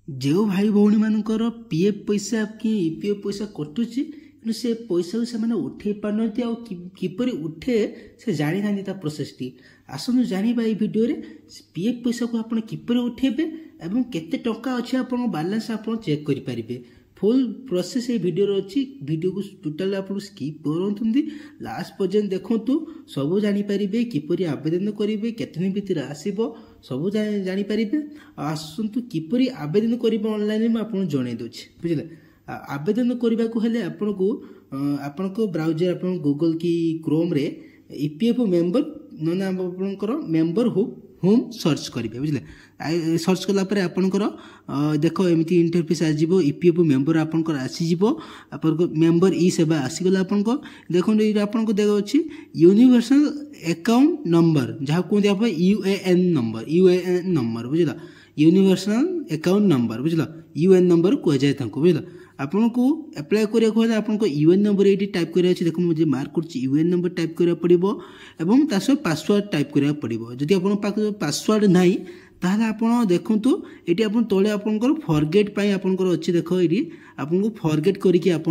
जो भाई भौणी मानकर पीएफ पैसा कि ईपीएफ पैसा कटुची कि से पैसा को से उठे पार किपर उठे से जानी ना प्रोसेसटी आसतु जाना ये भिडियो पीएफ पैसा को आप किपर उठेबे एवं केते टंका अच्छे आप बैलेंस आप चेक करेंगे फुल प्रोसेस ये भिडियो अच्छी भिडियो को टोटाल आप स्किप करूँ लास्ट पर्यंत देखु सब जानीपारे किपर आवेदन करेंगे केतने भितर आसो सब जानीपारे आसतु किपर आवेदन करेंगे ऑनलाइन में आपको जन दूसरी बुझे आवेदन करने को हेले आपण को ब्राउजर आप गूगल की क्रोम रे ईपीएफ मेंबर ना आपंकर मेंबर होम सर्च करेंगे बुझे सर्च कलापर आपंकर देख एमती इंटरफेस आसो ईपीएफ मेंबर आपंकर आसीज आप मेंबर ई सेवा आसीगला आपन देखो आपको देखिए यूनिवर्सल अकाउंट नंबर जहाँ कहते आप यूएएन नंबर बुझल यूनिवर्सल अकाउंट नंबर बुझल यूएन नंबर कहुए बुझल आपन को अप्लाई करा आपको यूएन नंबर ये टाइप कर देखो मुझे मार्क कर यूएन नंबर टाइप करा पड़ो एवं तासह पासवर्ड टाइप करा पड़ो जदि आप पासवर्ड ना ताहले आपण देखु ये आप तले आपंकर फरगेट आपंकर अच्छे देख ये आपको फरगेट करके आप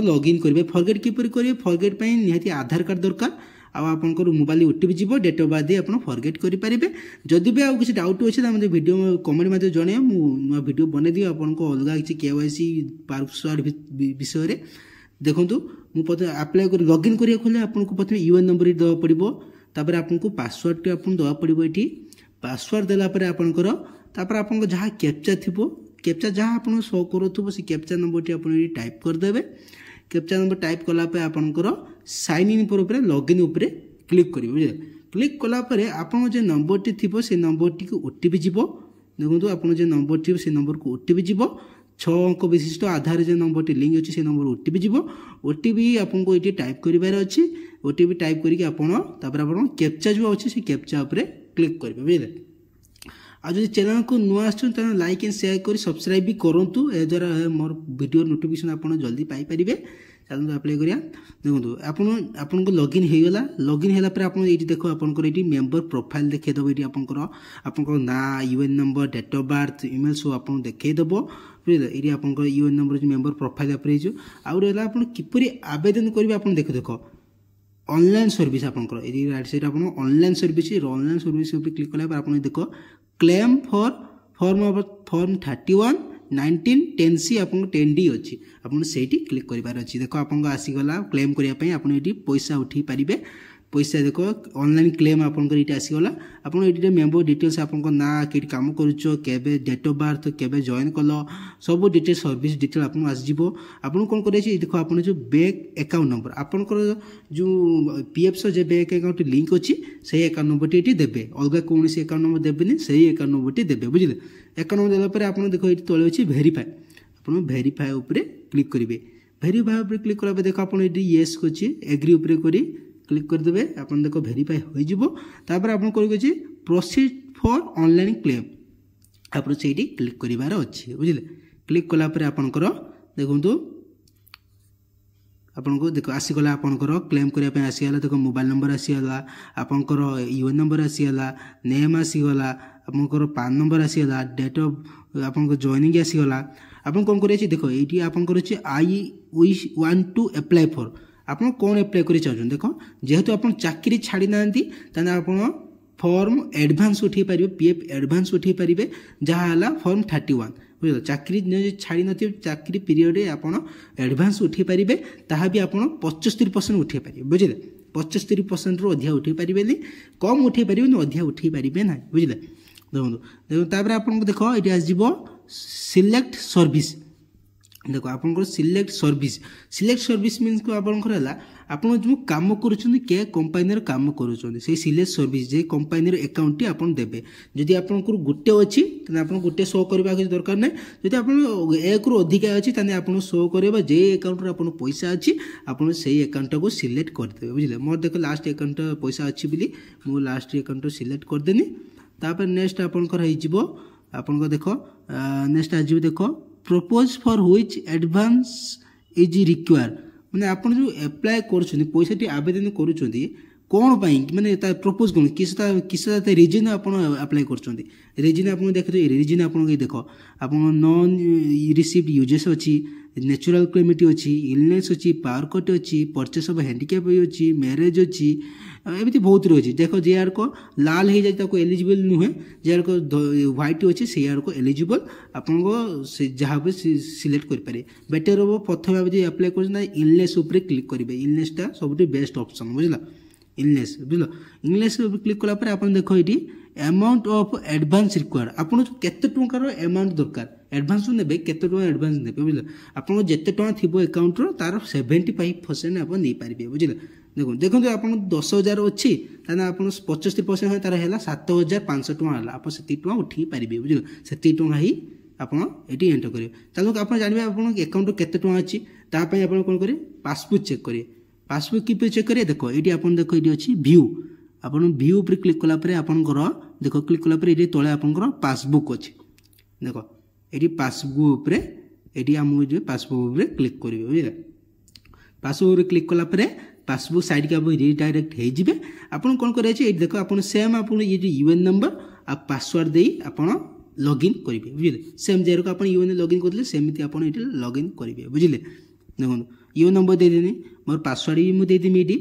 लॉगिन करेंगे फरगेट किपर करेंगे फरगेट निहाती आधार कार्ड दरकार आपंकर मोबाइल ओटीपी जीव डेट ऑफ बर्थ आप फरगेट करेंगे जदि भी किसी डाउट अच्छे तो वीडियो कमेंट मध्य जन मुझे वीडियो बनई दी आपको अलग किसी केवाईसी पासवर्ड विषय देखूँ मुझे अप्लाई कर लॉगिन करेंगे आपको प्रथम यूएन नंबर देवा पड़ो तापर आपको पासवर्ड टी आपको देवा पड़ो ये पासवर्ड देलापर आपंकर आपको जहाँ कैप्चा थी कैप्चा जहाँ आप शो करूँ से कैप्चा नंबर टी आप टाइप करदे कैप्चा नंबर टाइप कलापर आपंकर साइन इन पर लॉगिन उपर क्लिक करेंगे बुझे क्लिक कलापर आप जो नंबर टी थी से नंबर टी ओटीपी जीव देखो आप जो नंबर थी से नंबर को ओटीपी जीव 6 अंक विशिष्ट आधार जो नंबर टी लिंक अच्छी से नंबर ओटीपी जीव ओटीपी आपको ये टाइप करार अच्छी ओटीपी टाइप करके आप कैप्चा जो अच्छे से कैप्चा उपर क्लिक करेंगे बुझे आज जो चैनल को नुआ आस लाइक एंड शेयर कर सब्सक्राइब भी करूँ ए द्वारा मोर वीडियो नोटिफिकेशन आप जल्दी पाइपर चलते अप्लाई करा देखो आपन को लॉगिन होगा लॉगिन होगा आप देखो आपंकर ये मेंबर प्रोफाइल देखीदेव ये आपंकर ना UAN number date of birth email सब आप देखीदेव बुझे ये आपंकर यूएन नंबर जो मेंबर प्रोफाइल आप रहा आप किपर आवेदन करेंगे आप देख देख ऑनलाइन सर्विस आपंकर ये राइट साइड आप online service online service click कला आप देख क्लेम फॉर फॉर्म 31 1910C आप 10D अच्छी आपको से क्लिक करार अच्छी देखो आपको आसीगला क्लेम करने आप पैसा उठे पारे पैसा देख ऑनलाइन क्लेम आपंकर ये आसीगला आप मेंबर डिटेल्स आप ना कि कम कर डेट ऑफ बर्थ के जॉइन कल सब डिटेल सर्विस डिटेल आपको आसो आपको कौन कर देखो आप जो बैंक अकाउंट नंबर आपंकर जो पीएफ जो बैंक अकाउंट लिंक अच्छी से अकाउंट नंबर टी देवे अलग कौन से अकाउंट नंबर देवे से अकाउंट नंबर टी देवे बुझे अकाउंट नंबर देलापर आप देखो ये तले अच्छी भेरीफाए आप भेरीफाए उपर क्लिक करेंगे भेरीफाए उपर क्लिक कला देखो आप येस अच्छी एग्री उपर कर क्लिक करदे आप देखो भेरीफाई होपर आप प्रोसीड फॉर ऑनलाइन क्लेम आप क्लिक करार अच्छे बुझे क्लिक कलापर आपंकर देखो आपको देख आसीगला आपंकर क्लेम करने आसीगला देखो मोबाइल नंबर आसीगला आपंकर यूएन नंबर आसीगला नेम आसीगला आपंकर पान नंबर आसीगला डेट ऑफ आपंकर जॉइनिंग आसीगला आप कौन कर देखो ये आपंकर अच्छे I wish want to apply for आप कौन अप्लाई कर चाहते देख जेहेतु आप चाकरी छाड़ी ना आप फॉर्म एडभांस उठे पारे पीएफ एडभांस उठे पारे जहाँ फॉर्म 31 बुझे चाकरी छाड़ी न चाकरी पीरियड आप एडभांस उठे पारे ता भी आप 75% उठे पारे बुझे 75% रू अधिक उठे पारे कम उठे पारे अधिक उठे पारे ना बुझे देखो देखो आपको देख ये आसो सिलेक्ट सर्विस देखो आप सिलेक्ट सर्विस मीन्स को आप जो कम कर कंपानी कम कर सिलेक्ट सर्विस जे कंपानी अकाउंट आप देवे जदि आप गोटे अच्छी आप गोटे शो करवा किसी दरकार ना जब आप एक रु अधिका अच्छी आप शो कर जे अकाउंट आप पैसा अच्छी आप से अकाउंट को सिलेक्ट करदे बुझे मोर देख लास्ट अकाउंट पैसा अच्छी बोली मुझे लास्ट अकाउंट सिलेक्ट करदेनी तापर नेक्स्ट आपंकर आप देख नेक्स्ट आज देख propose for which advance is require मैंने आप जो अप्लाई कर पैसा आवेदन करुँच कौन माने प्रपोज कौन किस रिजन आप अप्लाई कर रिजन आप देखते रिजन आप देख आप नॉन रिसीव्ड यूजेस अच्छी नेचुरल क्लेमिटी अच्छी इलनेस अच्छी पावर कट अच्छी परचेस ऑफ हैंडिकैप अच्छी मैरेज अच्छी एमती बहुत रही देख जे आर को लाल हो जाए एलिजिबल नुहे जे आर को व्हाइट अच्छे से आर को एलिजिबल आपको जहाँ भी सिलेक्ट करें बेटर हम प्रथम आप अप्लाई कर इलनेस क्लिक करेंगे इलनेसटा सब बेस्ट ऑप्शन बुझल इलनेस बुझल इलनेस क्लिक कलापर आप देख ये अमाउंट ऑफ एडवांस रिक्वायर्ड आपको केते टंकार अमाउंट दरकार एडवांस ने केते टका एडवांस ने बुझल आपको जिते टका थी अकाउंट तार 75% आप नहीं पारे बुझल देखो देखो आप 10,000 अच्छी आप 75% तार है 7,500 टका आप से उठी पारे बुझल से ही आप एंटर करेंगे चलो आप जानवे आप अकाउंट केते टका अच्छी तापाई आप कौन करेंगे पासबुक चेक करेंगे पासबुक कि चेक करेंगे देखो ये आप देख ये अच्छी व्यू आप व्यू पर क्लिक कलापर आपंकर देख क्लिक कलापर ये तले आपंकर पासबुक अच्छे देख ये पासबुक ये आम पासबुक क्लिक करेंगे बुझे पासबुक क्लिक कलापर पासबुक साइड के आप रिडायरेक्ट होइजिबे आपन कोन करे छै देख आपन सेम आपन ये यूएन नंबर आ पासवर्ड देई आपन लॉगिन करिवे बुझिले सेम जेरो को आपन यूएन लॉगिन करले सेमिति आपन एठी लॉगिन करिवे बुझिले देखो यूएन नंबर दे देनी मोर पासवर्ड भी मु दे देमी एठी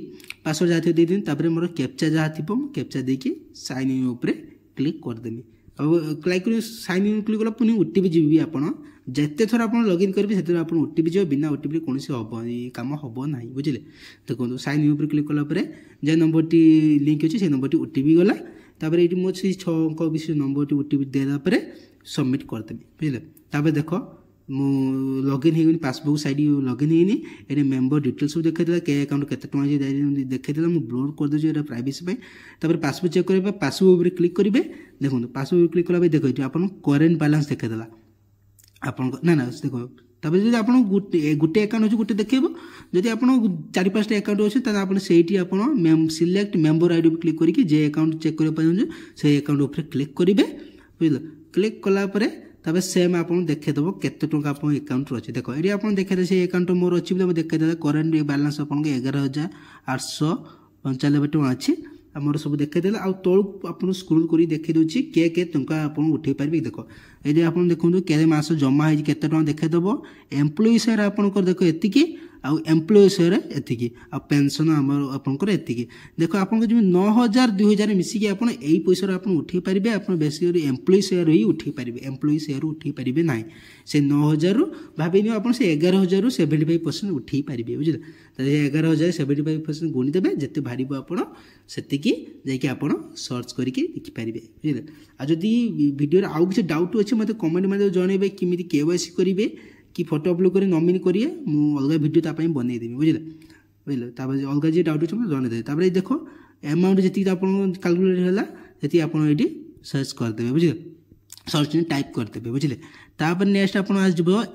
पासवर्ड जाते दे देनी तापर मोर कैप्चा जहा थिबो कैप्चा देके साइन इन ऊपर क्लिक कर देमी अब क्लिक कर साइन इन क्लिक कला पुनी ओटीपी जीबी आपन जिते थर आप लॉगिन करेंगे से आप ओटीपी जो बिना ओटीपी कौन हम कम हम ना बुझे देखो साइन इन क्लिक कलापर जे नंबर टी लिंक अच्छे से नंबर टी ओटीपी गला तापर ये मो 6 अंक विशिष्ट नंबर टी ओटीपी देलापर सबमिट करदेवी बुझे तापर देख मु लॉगिन हो पासबुक साइड लॉगिन होनी ये मेंबर डिटेल्स सब देखा के अकाउंट के देखा मुझे ब्लोर करदे प्राइवेसी तापर पासबुक चेक करेंगे पासबुक क्लिक करेंगे देखो पासबुक क्लिक कला देख ये आप करेन्ट बैलेंस देखेदेला आपन ना ना देखो तबे जदि आपन गुटे अकाउंट अछि गुटे देखैबो जदि आपन 4-5 अकाउंट अछि त आपन सेठी आपन सिलेक्ट मेंबर आईडी पे क्लिक करिकि जे अकाउंट चेक करे पाउँ से अकाउंट ऊपर क्लिक करिवे बुझलो क्लिक कला परे तबे सेम आपन देखे देबो केते टका आपन अकाउंट अछि देखो एडी आपन देखे से अकाउंट मोर अछि बले देखे दे करंट बैलेंस आपन के 11,895 टका अछि आमर सब देखा आ तौल आप स्क्रोल कर देखी दूसरी के टंका आप उठे पारे देख ये आप देखो के मास जमा हो टका देखेदेव एम्प्लॉई शेयर आपंकर देख एति एम्प्लॉई शेयर एति आ पेंशन आमर एति देख आप 9,000 2,000 मिसिकी आप पैसा आप उठे पारे आप बेस एम्प्लॉई शेयर ही उठे पारे एम्प्लॉई शेयर उठे पारे ना से 9,000 भाभी आप 11,000 75% उठे पारे बुझे 11,075% गुणी देवे जिते भारी आपड़ सर्च करके देखिपारे बुझे आदि भिडियो आउ किसी डाउट अच्छे मतलब कमेंट में जनइबे किमी केवाईसी करेंगे कि फोटो अपलोड कर नॉमिनी करिए अलग भिडियो तापाई बनईदेवी बुझे बुझे अलग जी डाउट अच्छे जनईदेवे तापर देख अमाउंट जी आप कैलकुलेट है आप सर्च करदे बुझे सर्च टाइप करदे बुझे तापर नेक्स्ट आप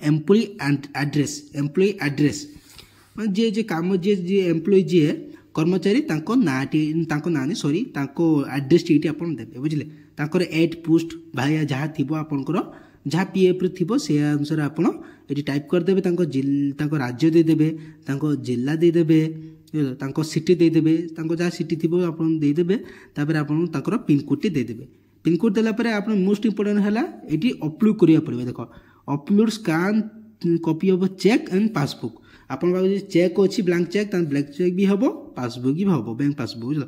एम्प्लॉई एड्रेस जे जे काम जे एम्प्लॉई जी कर्मचारी ना सॉरी एड्रेस ये आप देते बुझे तांकर एट पोस्ट भाया जहाँ थी आपंकर जहाँ पीएफ थी से अनुसार आप टाइप करदे राज्य देदेवे जिला देदेवे सिटी देदेवे जहाँ सिटी थी आप देदेवे तापर पिनकोड टी देदेवे पिनकोड देलापर आप मोस्ट इम्पोर्टेंट है ये अपलोड करा पड़े देख upload scan copy of cheque and passbook आप चेक अच्छी ब्लांक चेक ब्लैंक भी हम पासबुक भी हम बैंक पासबुक बुझल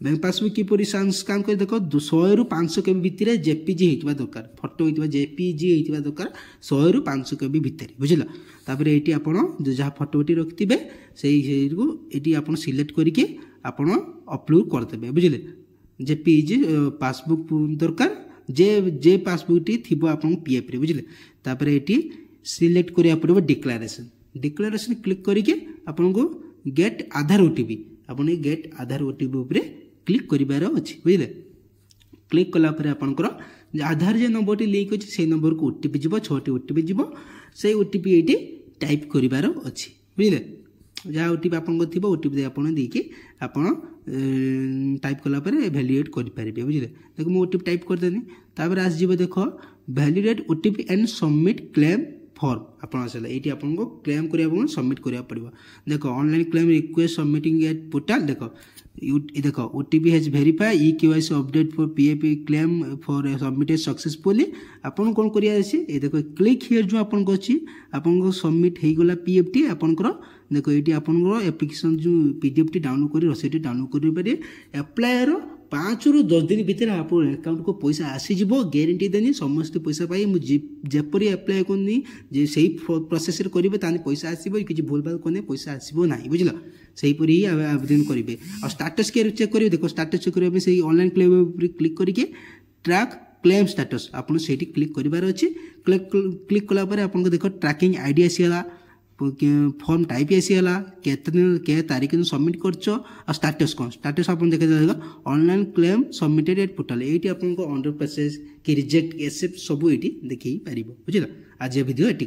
बैंक पासबुक किपर स्कान कर देख 100 ରୁ 500 KB भितर जेपीजी होता दरकार फोटो होता जेपीजी होता दरकार 100 ରୁ 500 KB भितर बुझल तापर ये आप जहाँ फोटोटी रखिथे से ये आप सिलेक्ट करके आप अपलोड करदे बुझे जेपीजी पासबुक दरकार जे पासबुक टी थी आप पीएफ बुझे तापर ये सिलेक्ट करा पड़े डिक्लेरेशन क्लिक करके आपको गेट आधार ओटीपी आपन गेट आधार ओटीपी उपर क्लिक करिबार अछि बुझले क्लिक कला परे आपनकर आधार जे नंबर टी लिंक अछि से नंबर को ओटीपी जीवो 6टी ओटीपी जीवो से ओटीपी एटी टाइप करिबार अछि बुझले जहाँ ओटीपी आपन थिबो ओटीपी दे आपन देकी आपन टाइप कला परे वैलिडेट करि पारिबे बुझले देखो मो ओटीपी टाइप कर देनी तापर आस जीवो देखो validate OTP and submit claim form आप आसला ये आपको क्लेम करा सबमिट करा पड़ो देख online claim request submitting at portal देख OTP has verify e KYC update for PAP claim for submitted successfully आपन कौन करिया अछि ए देखो क्लिक हियर जो आपन को अछि आपन को सबमिट हे गला पीएफटी आपन को देखो एटी आपन को एप्लिकेशन जो पीडीएफटी डाउनलोड करी रसीद डाउनलोड करि पारे अप्लाई रो 5 ରୁ 10 दिन भितर आप अकाउंट को पैसा आसीज ग्यारंटी देनी समस्त पैसा पाई मुझे अप्लाई करनी जे सही प्रोसेस करेंगे ताने पैसा आसो कि भूल भाल कने पैसा आसो ना बुझल सेहीपर ही आवेदन करेंगे और स्टाटस के चेक करेंगे देखो स्टाटस चेक करने से ऑनलाइन क्लेम क्लिक करके ट्रैक क्लेम स्टाटस आपको से क्लिक करार अच्छे क्लिक कलापर आपको देख ट्रैकिंग आईडी आसीगला फॉर्म टाइप आसीगला के तारीख सबमिट कर स्टाटस कौन स्टाटस आप देखा online claim submitted at portal ये आपको अंडर प्रोसेस कि रिजेक्ट एक्सेप्ट सब ये देखी पार बुझल आज वीडियो एटी।